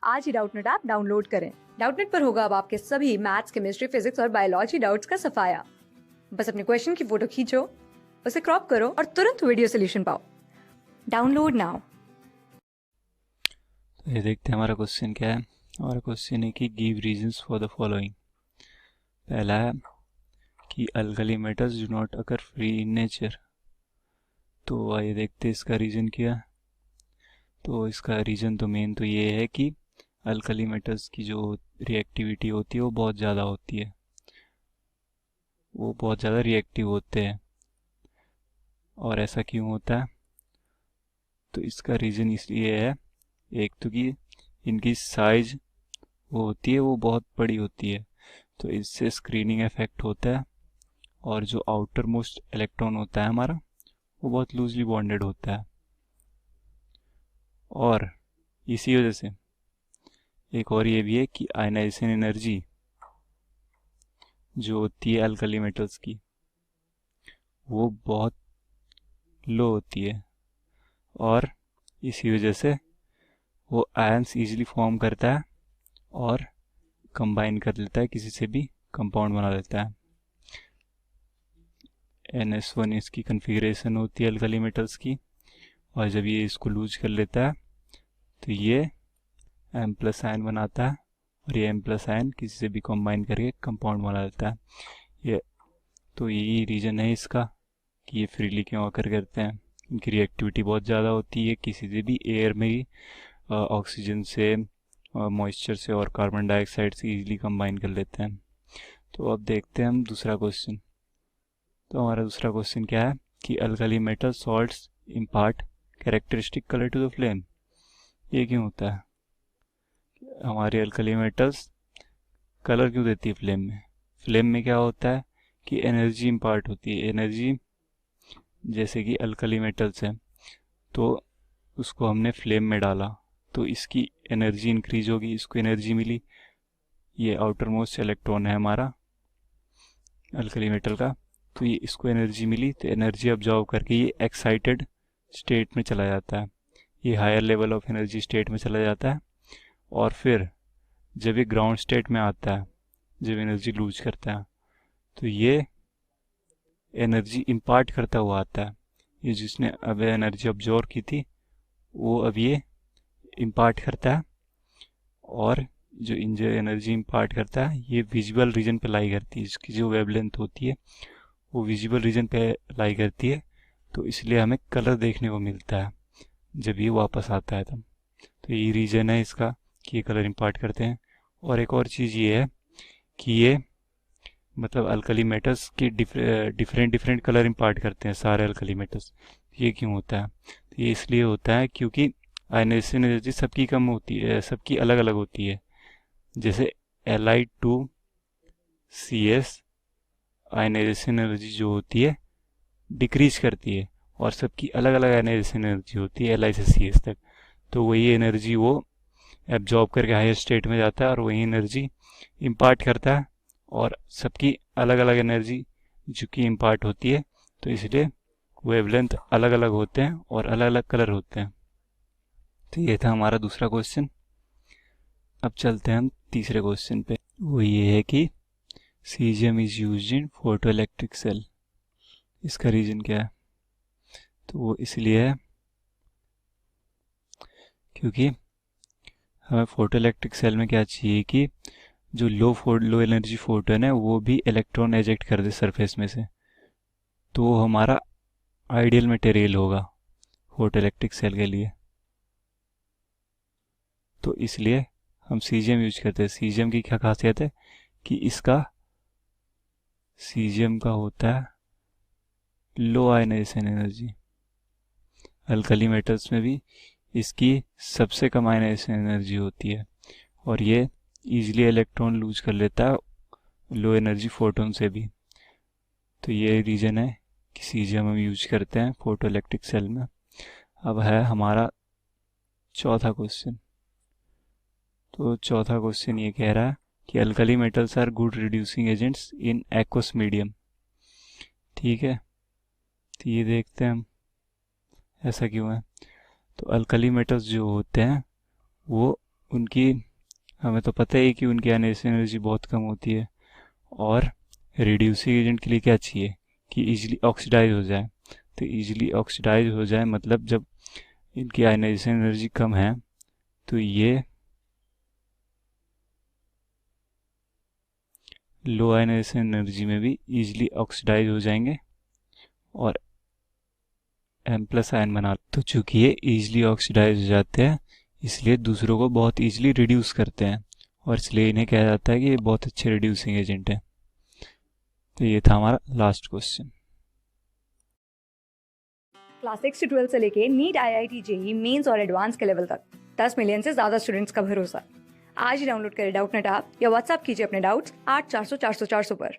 आज ही Doubtnut app download करें। Doubtnut पर होगा अब आपके सभी मैथ्स, केमिस्ट्री, फिजिक्स और बायोलॉजी डाउट्स का सफाया। बस अपने क्वेश्चन की फोटो खींचो, उसे क्रॉप करो और तुरंत वीडियो सोल्यूशन पाओ। Download now. तो ये देखते हैं हमारा क्वेश्चन क्या है। हमारा क्वेश्चन है कि give reasons for the following. पहला है कि alkali metals do not occur free in nature. तो आइए देखते हैं इसका रीज़न क्या है। तो इसका रीज़न तो मेन तो ये है कि अल्कली मेटल्स की जो रिएक्टिविटी होती है वो बहुत ज़्यादा होती है, वो बहुत ज़्यादा रिएक्टिव होते हैं। और ऐसा क्यों होता है? तो इसका रीज़न इसलिए है, एक तो कि इनकी साइज वो होती है वो बहुत बड़ी होती है, तो इससे स्क्रीनिंग इफेक्ट होता है। और जो आउटर मोस्ट इलेक्ट्रॉन होता है हमारा वो बहुत लूजली बॉन्डेड होता है। और इसी वजह से एक और ये भी है कि आयनाइजेशन एनर्जी जो होती है अल्कली मेटल्स की वो बहुत लो होती है, और इसी वजह से वो आयंस इजीली फॉर्म करता है और कंबाइन कर लेता है, किसी से भी कंपाउंड बना लेता है। NS1 इसकी कन्फिग्रेशन होती है अल्कली मेटल्स की, और जब ये इसको लूज कर लेता है तो ये M प्लस आयन बनाता है, और ये M प्लस आयन किसी से भी कंबाइन करके कंपाउंड बना लेता है। ये तो यही रीज़न है इसका कि ये फ्रीली क्यों अकर करते हैं। इनकी रिएक्टिविटी बहुत ज़्यादा होती है, किसी से भी एयर में ही ऑक्सीजन से, मॉइस्चर से और कार्बन डाइऑक्साइड से इजीली कंबाइन कर लेते हैं। तो अब देखते हैं हम दूसरा क्वेश्चन। तो हमारा दूसरा क्वेश्चन क्या है कि alkali metal salts impart characteristic colour to the flame. ये क्यों होता है? हमारे अल्कली मेटल्स कलर क्यों देती है फ्लेम में? फ्लेम में क्या होता है कि एनर्जी इम्पार्ट होती है। एनर्जी जैसे कि अल्कली मेटल्स है तो उसको हमने फ्लेम में डाला तो इसकी एनर्जी इंक्रीज होगी, इसको एनर्जी मिली। ये आउटर मोस्ट इलेक्ट्रॉन है हमारा अल्कली मेटल का, तो ये इसको एनर्जी मिली, तो एनर्जी ऑब्जॉर्व करके ये एक्साइटेड स्टेट में चला जाता है, ये higher level of energy state में चला जाता है। और फिर जब ये ग्राउंड स्टेट में आता है, जब एनर्जी लूज करता है, तो ये एनर्जी इम्पार्ट करता हुआ आता है। ये जिसने अब एनर्जी ऑब्जॉर्व की थी वो अब ये इम्पार्ट करता है, और जो एनर्जी इम्पार्ट करता है ये विजुअल रीजन पे लाई करती है। इसकी जो वेवलेंथ होती है वो विजुअल रीजन पे लाई करती है, तो इसलिए हमें कलर देखने को मिलता है जब ये वापस आता है तब। तो ये रीजन है इसका कि ये कलर इम्पार्ट करते हैं। और एक और चीज़ ये है कि ये मतलब अल्कली मेटल्स की डिफरेंट डिफरेंट कलर इम्पार्ट करते हैं सारे अल्कली मेटल्स। ये क्यों होता है? तो ये इसलिए होता है क्योंकि आयनाइजेशन एनर्जी सबकी कम होती है, सबकी अलग अलग होती है। जैसे Li2CS आयनाइजेशन एनर्जी जो होती है डिक्रीज करती है, और सबकी अलग अलग आयनाइजेशन एनर्जी होती है Li से CS तक। तो वही एनर्जी वो एब्जॉर्ब करके हायर स्टेट में जाता है और वही एनर्जी इम्पार्ट करता है, और सबकी अलग अलग एनर्जी जो कि इम्पार्ट होती है, तो इसलिए वेवलेंथ अलग अलग होते हैं और अलग अलग कलर होते हैं। तो ये था हमारा दूसरा क्वेश्चन। अब चलते हैं हम तीसरे क्वेश्चन पे। वो ये है कि caesium is used in photo electric cell. इसका रीजन क्या है? तो वो इसलिए है क्योंकि हमें फोटो इलेक्ट्रिक सेल में क्या चाहिए कि जो लो एनर्जी फोटोन है वो भी इलेक्ट्रॉन एजेक्ट कर दे सरफेस में से, तो वो हमारा आइडियल मटेरियल होगा फोटो इलेक्ट्रिक सेल के लिए। तो इसलिए हम सीजियम यूज करते हैं। सीजियम की क्या खासियत है कि इसका सीजियम का होता है लो आयनाइजेशन एनर्जी। अल्कली मेटल्स में भी इसकी सबसे कम आयनाइजेशन एनर्जी होती है, और ये इजीली इलेक्ट्रॉन लूज कर लेता है लो एनर्जी फोटोन से भी। तो ये रीज़न है कि सीजियम हम यूज करते हैं फोटो इलेक्ट्रिक सेल में। अब है हमारा चौथा क्वेश्चन। तो चौथा क्वेश्चन ये कह रहा है कि alkali metals are good reducing agents in aqueous medium. ठीक है, तो ये देखते हैं हम ऐसा क्यों है। तो अल्कली मेटल्स जो होते हैं वो उनकी हमें तो पता है कि उनकी आयनाइजेशन एनर्जी बहुत कम होती है, और रिड्यूसिंग एजेंट के लिए क्या चाहिए कि इजीली ऑक्सीडाइज हो जाए। तो इजीली ऑक्सीडाइज हो जाए मतलब जब इनकी आयनाइजेशन एनर्जी कम है तो ये लो आयनाइजेशन एनर्जी में भी इजीली ऑक्सीडाइज हो जाएंगे और M+ आयन बना। तो चूंकि ये इजीली ऑक्सीडाइज हो जाते हैं इसलिए दूसरों को बहुत इजीली रिड्यूस करते हैं, और इसलिए इन्हें कहा जाता है कि ये बहुत अच्छे रिड्यूसिंग एजेंट हैं। तो ये था हमारा लास्ट क्वेश्चन। क्लास 6 से 12 से लेके नीट, IIT, JEE मेंस और एडवांस के लेवल तक 10 मिलियन से ज्यादा स्टूडेंट्स का भरोसा। आज ही डाउनलोड करें डाउटनेट ऐप या व्हाट्सएप कीजिए अपने डाउट्स 8400 400 400 पर।